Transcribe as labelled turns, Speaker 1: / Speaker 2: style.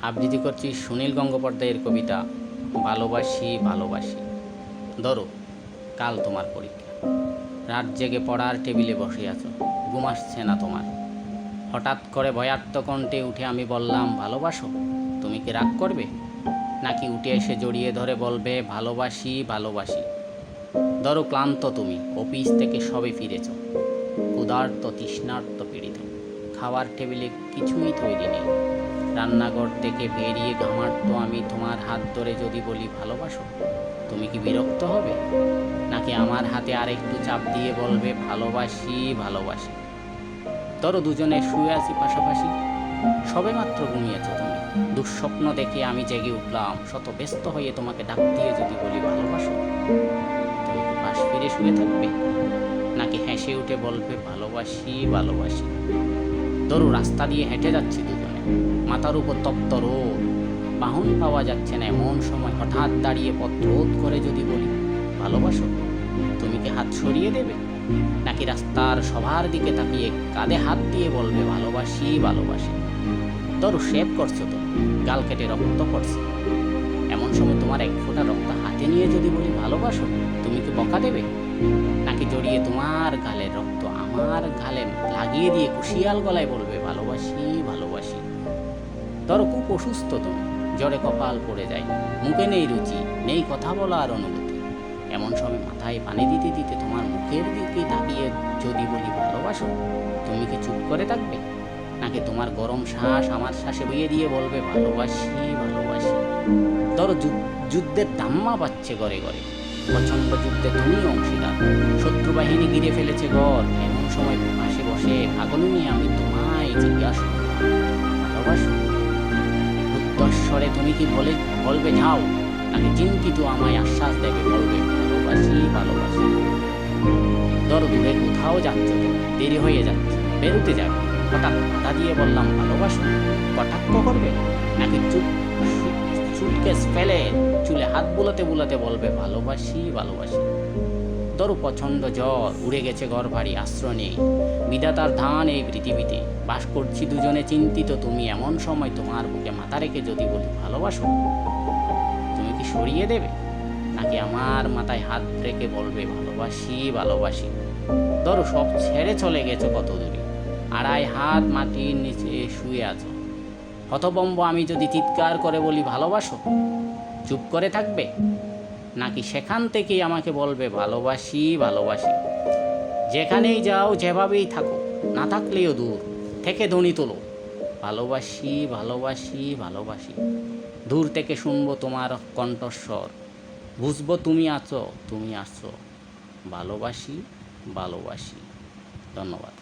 Speaker 1: আবৃত্তি করছি সুনীল গঙ্গোপাধ্যায়ের কবিতা ভালোবাসি ভালোবাসি। ধরো, কাল তোমার পরীক্ষা, রাত জেগে পড়ার টেবিলে বসে আছো, ঘুম আসছে না তোমার। হঠাৎ করে ভয়ার্ত কণ্ঠে উঠে আমি বললাম ভালোবাসো। তুমি কি রাগ করবে, নাকি উঠে এসে জড়িয়ে ধরে বলবে ভালোবাসি ভালোবাসি? ধরো, ক্লান্ত তুমি, অফিস থেকে সবে ফিরেছ, ক্ষুধার্ত তৃষ্ণার্ত পীড়িত, খাওয়ার টেবিলে কিছুই তৈরি নেই। রান্নাঘর থেকে বেরিয়ে ঘামার্ত আমি তোমার হাত ধরে যদি বলি ভালোবাসো, তুমি কি বিরক্ত হবে, নাকি আমার হাতে আরেকটু চাপ দিয়ে বলবে ভালোবাসি ভালোবাসি? ধরো, দুজনে শুয়ে আছি পাশাপাশি, সবে মাত্র ঘুমিয়েছ তুমি, দুঃস্বপ্ন দেখে আমি জেগে উঠলাম, শত ব্যস্ত হয়ে তোমাকে ডাক দিয়ে যদি বলি ভালোবাসো, তুমি কি পাশ ফিরে শুয়ে থাকবে, নাকি হেসে উঠে বলবে ভালোবাসি ভালোবাসি? ধরো, রাস্তা দিয়ে হেঁটে যাচ্ছি দুজনে, মাথার উপর তপ্ত রোদ, বাহন পাওয়া যাচ্ছে না, এমন সময় হঠাৎ দাঁড়িয়ে পথ রোধ করে যদি বলি ভালোবাসো, তুমি কি হাত সরিয়ে দেবে, নাকি রাস্তার সবার দিকে তাকিয়ে কাঁধে হাত দিয়ে বলবে ভালোবাসি ভালোবাসি? ধরো, শেভ করছো তো, গাল কেটে রক্ত পড়ছে, এমন সময় তোমার এক ফোঁটা রক্ত হাতে নিয়ে যদি বলি ভালোবাসো, তুমি কি বকা দেবে, নাকি জড়িয়ে তোমার গালের রক্ত আমার গালে লাগিয়ে দিয়ে কুশিয়াল গলায় বলবে ভালোবাসি ভালোবাসি? ধরো, খুব অসুস্থ তুমি, জ্বরে কপাল পড়ে যায়, মুখে নেই রুচি, নেই কথা বলার অনুভূতি, এমন সময় মাথায় পানি দিতে দিতে তোমার মুখের দিকে তাকিয়ে যদি বলি ভালোবাসো, তুমি কি চুপ করে থাকবে, নাকি তোমার গরম শ্বাস আমার শ্বাসে বইয়ে দিয়ে বলবে ভালোবাসি ভালোবাসি? ধরো, যুদ্ধের দাম্মা পাচ্ছে ঘরে ঘরে, প্রচণ্ড যুদ্ধে তুমি অংশীদার, শত্রু বাহিনী ঘিরে ফেলেছে ঘর, এমন সময় পাশে বসে পাগল নিয়ে আমি তোমায় জিজ্ঞাসা ভালোবাসো? রুদ্ধস্বরে তুমি কি বলবে যাও, নাকি চিন্তিত আমায় আশ্বাস দেবে বলবে ভালোবাসি ভালোবাসি? ধরো, দূরে কোথাও যাচ্ছ, দেরি হয়ে যাচ্ছে, বেরোতে যাবে, হঠাৎ বাধা দিয়ে বললাম ভালোবাসো, কটাক্ষ করবে, নাকি সুটকেস ফেলে চুলে হাত বুলাতে বুলাতে বলবে ভালোবাসি ভালোবাসি? ধরো, প্রচণ্ড জ্বর, উড়ে গেছে ঘর বাড়ি, আশ্রয় নেই, বিধাতার ধান এই পৃথিবীতে, বাস করছি দুজনে চিন্তিত তুমি, এমন সময় তোমার বুকে মাথা রেখে যদি বলি ভালোবাসো, তুমি কি সরিয়ে দেবে, নাকি আমার মাথায় হাত রেখে বলবে ভালোবাসি ভালোবাসি? ধরো, সব ছেড়ে চলে গেছো কত দূরে, আড়াই হাত মাটির নিচে শুয়ে আছো, হতভম্ব আমি যদি চিৎকার করে বলি ভালোবাসো, চুপ করে থাকবে, নাকি সেখান থেকেই আমাকে বলবে ভালোবাসি ভালোবাসি? যেখানেই যাও, যেভাবেই থাকো, না থাকলেও দূর থেকে ধ্বনি তোলো ভালোবাসি ভালোবাসি ভালোবাসি। দূর থেকে শুনবো তোমার কণ্ঠস্বর, বুঝবো তুমি আছো ভালোবাসি ভালোবাসি। ধন্যবাদ।